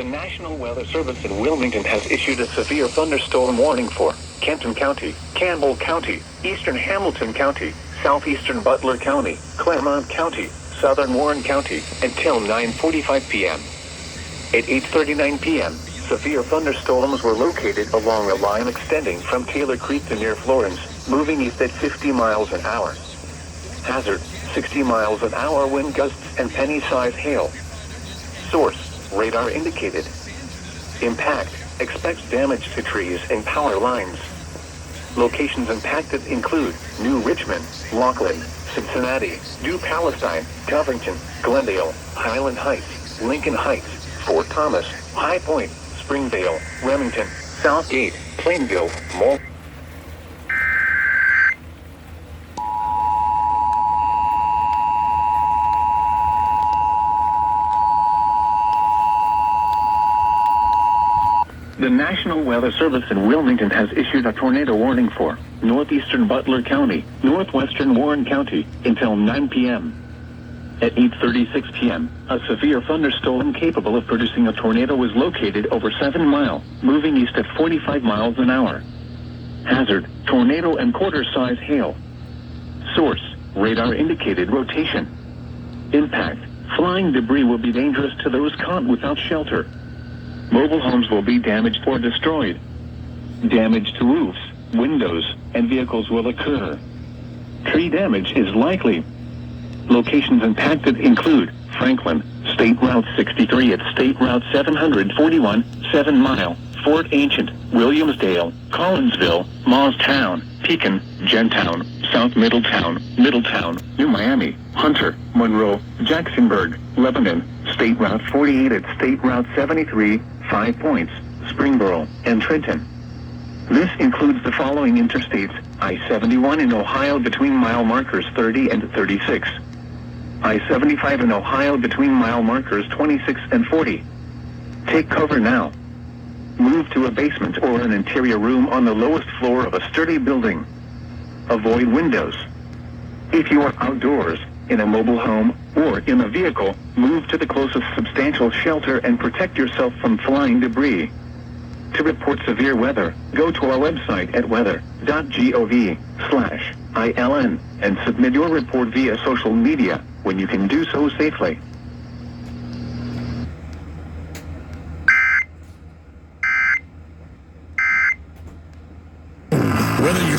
National Weather Service in Wilmington has issued a severe thunderstorm warning for Kenton County, Campbell County, Eastern Hamilton County, Southeastern Butler County, Claremont County, Southern Warren County, until 9:45 p.m. At 8:39 p.m., severe thunderstorms were located along a line extending from Taylor Creek to near Florence, moving east at 50 miles an hour. Hazard, 60 miles an hour wind gusts and penny-sized hail. Source, radar indicated. Impact, expects damage to trees and power lines. Locations impacted include New Richmond, Laughlin, Cincinnati, New Palestine, Covington, Glendale, Highland Heights, Lincoln Heights, Fort Thomas, High Point, Springvale, Remington, Southgate, Plainville, Mall. The National Weather Service in Wilmington has issued a tornado warning for northeastern Butler County, northwestern Warren County, until 9 p.m. At 8:36 p.m., a severe thunderstorm capable of producing a tornado was located over 7 Mile, moving east at 45 miles an hour. Hazard, tornado and quarter-size hail. Source, radar indicated rotation. Impact, flying debris will be dangerous to those caught without shelter. Mobile homes will be damaged or destroyed. Damage to roofs, windows, and vehicles will occur. Tree damage is likely. Locations impacted include Franklin, State Route 63 at State Route 741, 7 Mile, Fort Ancient, Williamsdale, Collinsville, Maustown, Pekin, Gentown, South Middletown, New Miami, Hunter, Monroe, Jacksonburg, Lebanon, State Route 48 at State Route 73, 5 Points, Springboro, and Trenton. This includes the following interstates: I-71 in Ohio between mile markers 30 and 36. I-75 in Ohio between mile markers 26 and 40. Take cover now. Move to a basement or an interior room on the lowest floor of a sturdy building. Avoid windows. If you are outdoors, in a mobile home, or in a vehicle, move to the closest substantial shelter and protect yourself from flying debris. To report severe weather, go to our website at weather.gov/ILN and submit your report via social media when you can do so safely. Whether you're